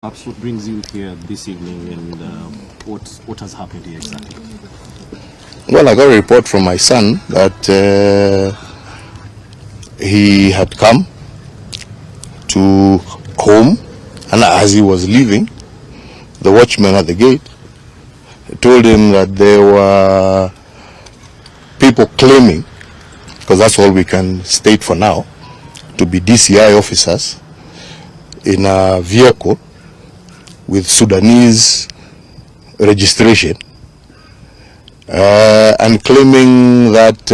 Perhaps what brings you here this evening and what has happened here exactly? Well, I got a report from my son that he had come to home, and as he was leaving, the watchman at the gate told him that there were people claiming, because that's all we can state for now, to be DCI officers in a vehicle with Sudanese registration, and claiming that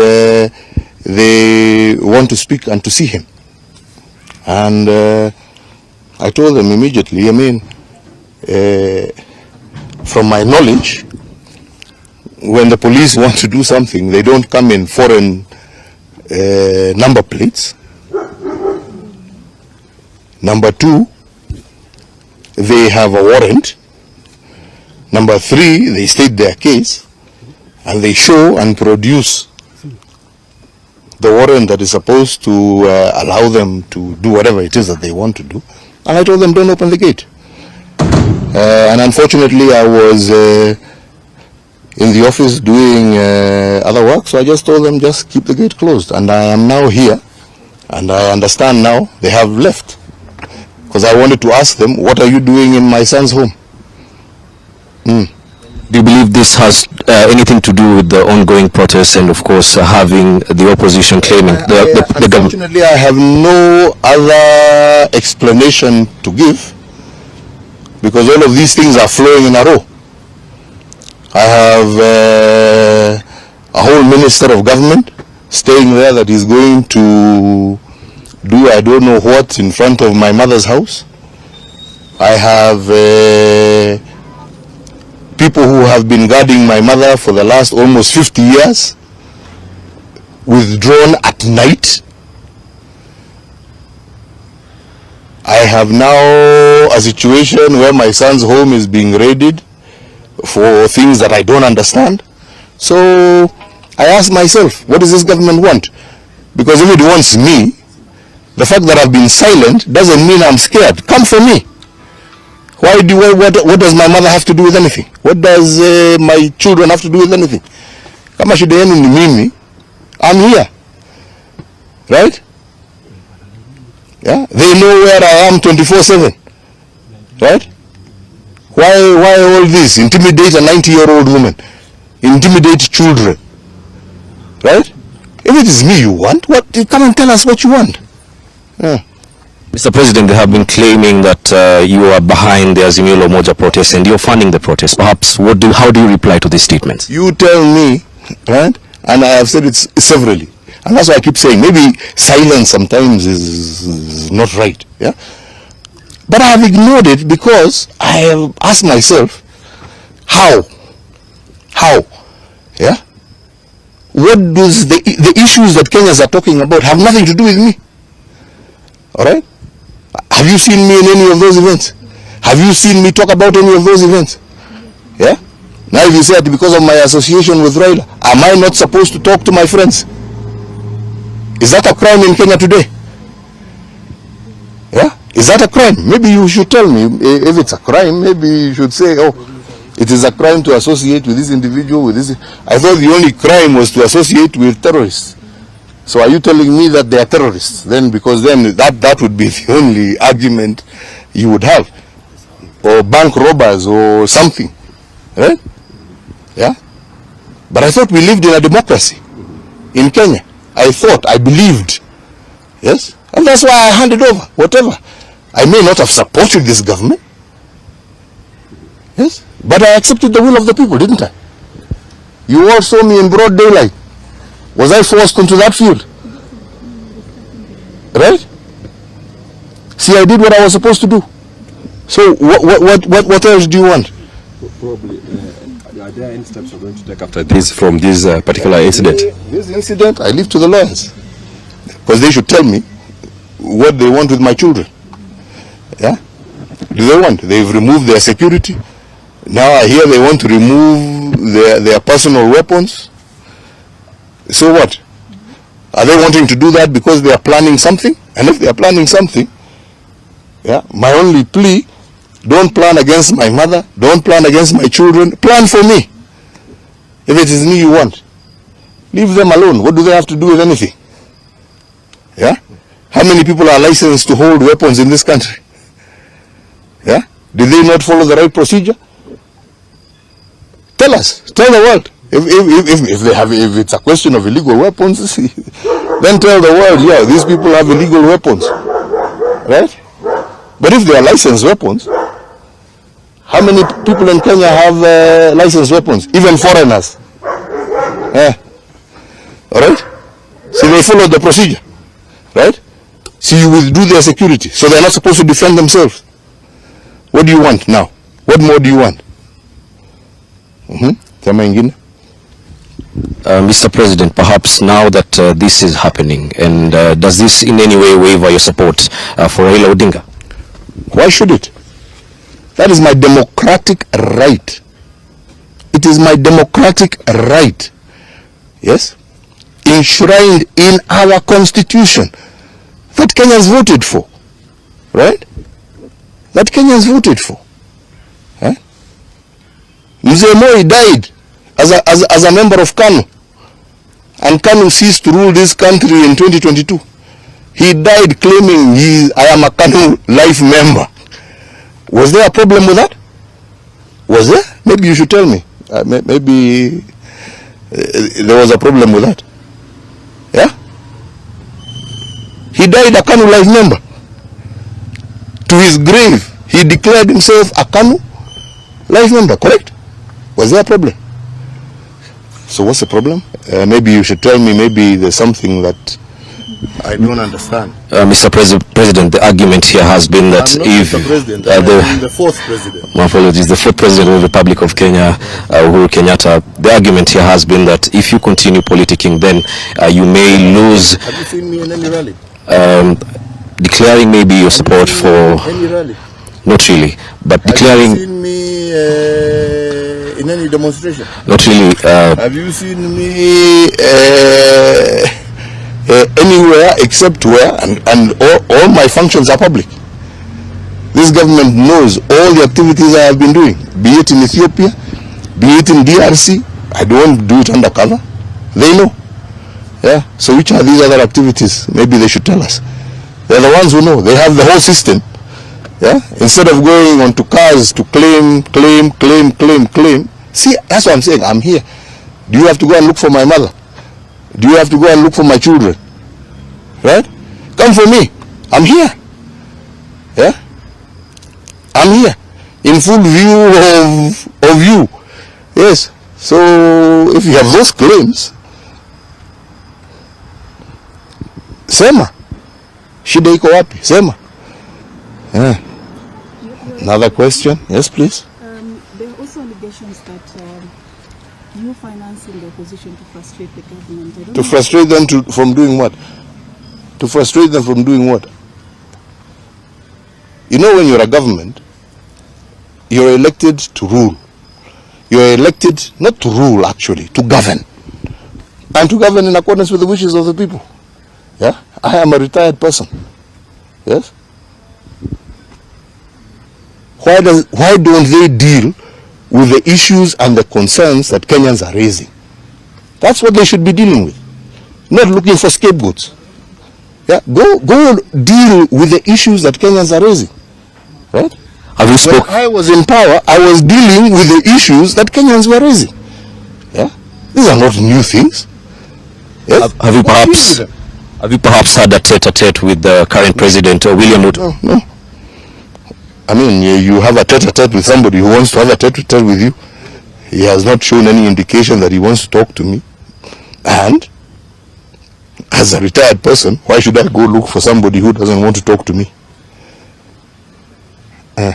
they want to speak and to see him. And I told them immediately, from my knowledge, when the police want to do something, they don't come in foreign number plates. Number two, they have a warrant. Number three, they state their case and they show and produce the warrant that is supposed to allow them to do whatever it is that they want to do. And I told them, don't open the gate. And unfortunately, I was in the office doing other work, so I just told them, just keep the gate closed. And I am now here, and I understand now they have left. Because I wanted to ask them, what are you doing in my son's home? Do you believe this has anything to do with the ongoing protests and, of course, having the opposition claiming the government? Unfortunately, I have no other explanation to give, because all of these things are flowing in a row. I have a whole minister of government staying there that is going to do I don't know what in front of my mother's house. I have people who have been guarding my mother for the last almost 50 years withdrawn at night. I have now a situation where my son's home is being raided for things that I don't understand. So I ask myself, what does this government want? Because if it wants me, the fact that I've been silent doesn't mean I'm scared. Come for me. What does my mother have to do with anything? What does my children have to do with anything? Kama shida yenu ni mimi, I'm here. Right? Yeah? They know where I am 24/7. Right? Why all this? Intimidate a 90-year-old woman. Intimidate children. Right? If it is me you want, come and tell us what you want. Yeah. Mr. President, they have been claiming that you are behind the Azimio la Umoja protests and you're funding the protests. Perhaps, how do you reply to these statements? You tell me, right? And I have said it severally. And that's why I keep saying, maybe silence sometimes is not right. Yeah? But I have ignored it because I have asked myself, how? Yeah? What does the issues that Kenyans are talking about have nothing to do with me? All right? Have you seen me in any of those events? Have you seen me talk about any of those events? Yeah? Now if you say that because of my association with Raila, am I not supposed to talk to my friends? Is that a crime in Kenya today? Yeah? Is that a crime? Maybe you should tell me. If it's a crime, maybe you should say, oh, it is a crime to associate with this individual, with this. I thought the only crime was to associate with terrorists. So are you telling me that they are terrorists? Then, because then that would be the only argument you would have. Or bank robbers or something. Right? Yeah? But I thought we lived in a democracy in Kenya. I believed. Yes? And that's why I handed over, whatever. I may not have supported this government. Yes? But I accepted the will of the people, didn't I? You all saw me in broad daylight. Was I forced into that field? Right? See, I did what I was supposed to do. So what else do you want? Probably, are there any steps you're going to take after this from this particular incident? This incident, I leave to the lawyers. Because they should tell me what they want with my children. Yeah? Do they want? They've removed their security. Now I hear they want to remove their personal weapons. So what? Are they wanting to do that because they are planning something? And if they are planning something, yeah, my only plea Don't plan against my mother. Don't plan against my children. Plan for me. If it is me you want, leave them alone. What do they have to do with anything? Yeah? How many people are licensed to hold weapons in this country? Yeah? Did they not follow the right procedure? Tell us. Tell the world. If it's a question of illegal weapons, then tell the world, yeah, these people have illegal weapons. Right? But if they are licensed weapons, how many people in Kenya have licensed weapons? Even foreigners. Alright? So they follow the procedure. Right? So you withdraw their security. So they're not supposed to defend themselves. What do you want now? What more do you want? Mr. President, perhaps now that this is happening, and does this in any way waiver your support for Raila Odinga? Why should it? That is my democratic right. It is my democratic right. Yes? Enshrined in our constitution that Kenyans voted for. Right? That Kenyans voted for. Mzee Moi died as a member of KANU, and KANU ceased to rule this country in 2022. He died claiming I am a KANU life member. Was there a problem with that? Was there? Maybe you should tell me. Maybe there was a problem with that. Yeah? He died a KANU life member. To his grave, he declared himself a KANU life member, correct? Was there a problem? So what's the problem? Maybe you should tell me, maybe there's something that I don't understand. Mr. President, the argument here has been that if the fourth president. My apologies, the fourth president of the Republic of Kenya, Uhuru Kenyatta, the argument here has been that if you continue politicking, then you may lose. Have you seen me in any rally? Declaring maybe your support for any rally? Not really, but declaring. Have you seen me in any demonstration? Not really. Have you seen me anywhere except where, and all my functions are public. This government knows all the activities I have been doing, be it in Ethiopia, be it in DRC. I don't do it undercover. They know. Yeah. So which are these other activities? Maybe they should tell us. They're the ones who know. They have the whole system. Yeah. Instead of going onto cars to claim. See, that's what I'm saying. I'm here. Do you have to go and look for my mother? Do you have to go and look for my children? Right? Come for me. I'm here. Yeah? I'm here. In full view of you. Yes. So, if you have those claims, sema. Shida iko wapi? Sema. Yeah. Another question? Yes, please. There are also allegations that you financing the opposition to frustrate the government. To frustrate them from doing what? To frustrate them from doing what? You know, when you're a government, you're elected to rule. You're elected not to rule, actually, to govern. And to govern in accordance with the wishes of the people. Yeah? I am a retired person. Yes? Why don't they deal with the issues and the concerns that Kenyans are raising? That's what they should be dealing with. Not looking for scapegoats. Yeah, go deal with the issues that Kenyans are raising. Right? Have you spoken? When I was in power, I was dealing with the issues that Kenyans were raising. Yeah? These are not new things. Yes? Have you perhaps had a tete-a-tete with the current president, William Ruto? No. I mean, you have a tete-a-tete with somebody who wants to have a tete-a-tete with you. He has not shown any indication that he wants to talk to me. And as a retired person, why should I go look for somebody who doesn't want to talk to me? Do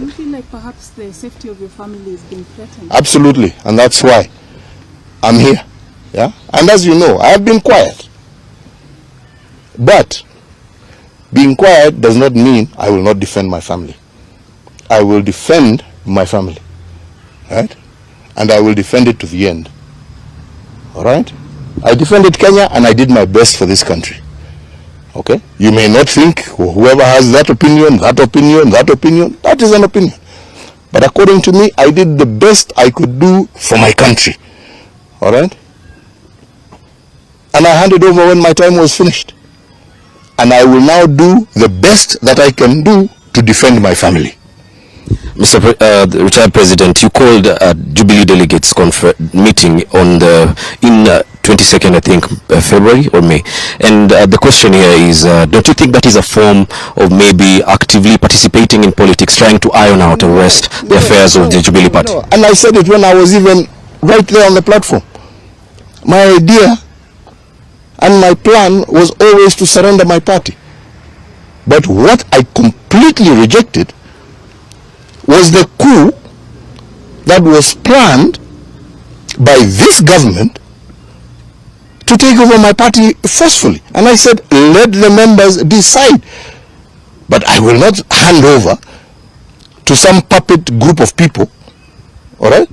you feel like perhaps the safety of your family is being threatened? Absolutely, and that's why I'm here. Yeah, and as you know, I have been quiet. But being quiet does not mean I will not defend my family. I will defend my family, right? And I will defend it to the end. All right? I defended Kenya and I did my best for this country. Okay? You may not think, whoever has that opinion, that is an opinion. But according to me, I did the best I could do for my country. All right? And I handed over when my time was finished. And I will now do the best that I can do to defend my family. Mr. The retired president, you called a Jubilee delegates meeting on in 22nd, I think, February or May. And the question here is, don't you think that is a form of maybe actively participating in politics, trying to iron out or arrest the affairs of the Jubilee party? No. And I said it when I was even right there on the platform. My idea and my plan was always to surrender my party. But what I completely rejected was the coup that was planned by this government to take over my party forcefully. And I said, let the members decide. But I will not hand over to some puppet group of people, all right,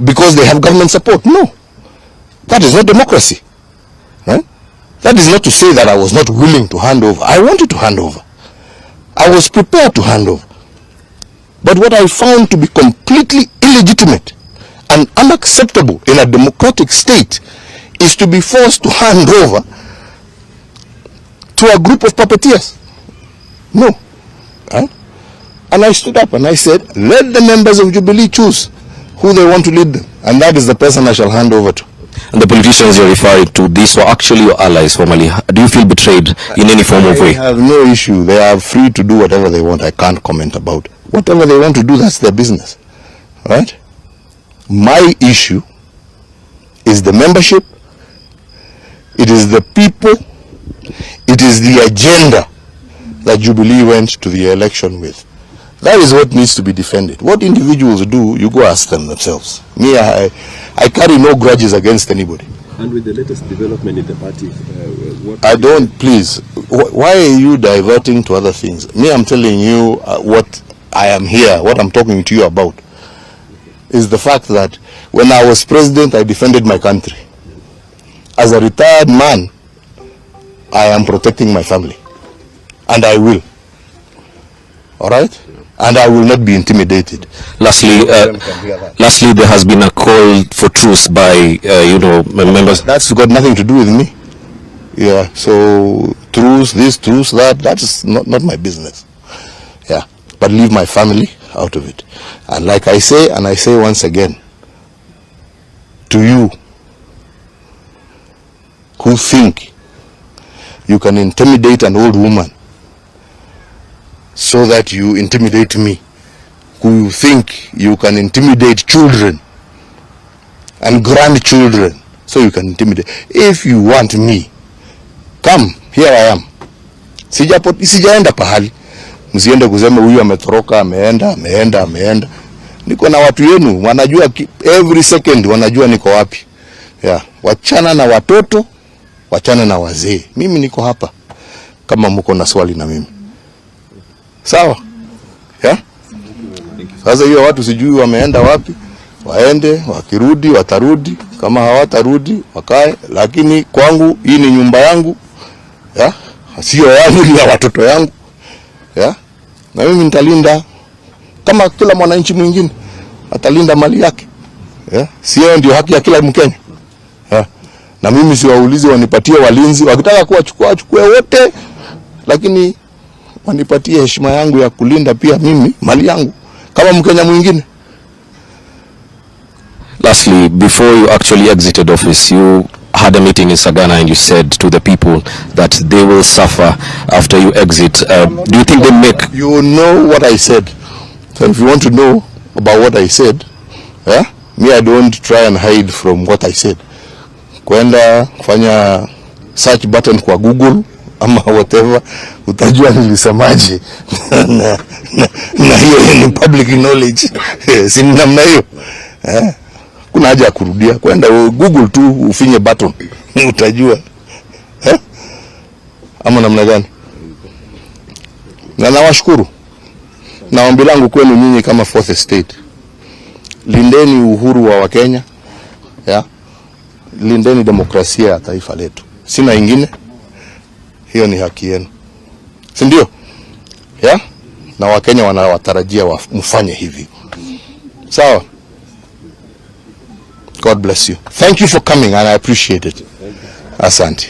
because they have government support. No, that is not democracy. Right? That is not to say that I was not willing to hand over. I wanted to hand over. I was prepared to hand over. But what I found to be completely illegitimate and unacceptable in a democratic state is to be forced to hand over to a group of puppeteers. No. Right? And I stood up and I said, let the members of Jubilee choose who they want to lead them. And that is the person I shall hand over to. And the politicians you're referring to, these were actually your allies formerly. Do you feel betrayed in any form of way? I have no issue. They are free to do whatever they want. I can't comment about. Whatever they want to do, that's their business. Right? My issue is the membership. It is the people. It is the agenda that Jubilee went to the election with. That is what needs to be defended. What individuals do, you go ask them themselves. Me, I carry no grudges against anybody. And with the latest development in the party, what... I don't, please. Why are you diverting to other things? Me, I'm telling you what I am here, what I'm talking to you about, is the fact that when I was president, I defended my country. As a retired man, I am protecting my family. And I will. All right? And I will not be intimidated. Lastly, there has been a call for truce by, members. That's got nothing to do with me. Yeah, so truce, this, truce, that's not my business. Yeah, but leave my family out of it. And like I say, and I say once again, to you who think you can intimidate an old woman so that you intimidate me, who think you can intimidate children and grandchildren so you can intimidate. If you want me, come, here I am. Sijaenda pahali. Msiende kusema huyu ametoroka, ameenda. Niko na watu yenu, wanajua every second, wanajua niko wapi. Yeah. Wachana na watoto, wachana na wazee. Mimi niko hapa kama mko na swali na mimi. Sawa? Yeah? Sasa hiyo watu sijui wameenda wapi, waende, wakirudi, watarudi, kama hawatarudi, wakae, lakini kwangu, hii ni nyumba yangu, yeah? Sio yangu, ni ya watoto yangu, yeah? Na mimi nitalinda, kama kila mwananchi mwingine, atalinda mali yake, yeah? Sio ndio haki ya kila Mkenya, yeah? Na mimi siwaulizi wanipatie walinzi, wakitaka kuwachukua, wachukue wote, lakini wanipatie heshima yangu ya kulinda pia mimi mali yangu kama Mkenya mwingine. Lastly, before you actually exited office, you had a meeting in Sagana and you said to the people that they will suffer after you exit. Do you think they make... You know what I said. So if you want to know about what I said, yeah? Me, I don't try and hide from what I said. Kwenda kufanya search button kwa Google ama whatever, utajua nilisemaje. Na hiyo ni public knowledge. Si namna hiyo. Kuna haja ya kurudia. Kwenda Google tu ufinye button, utajua. Ama namna gani? Na nawashukuru. Na ombi langu kwenu nyinyi kama fourth estate, lindeni uhuru wa Wakenya, yeah? Lindeni demokrasia ya taifa letu. Sina ingine. hiyo ni haki yenu, si ndio? Yeah? Na Wakenya wanawatarajia mfanye hivyo. Sawa? God bless you. Thank you for coming and I appreciate it. Asante.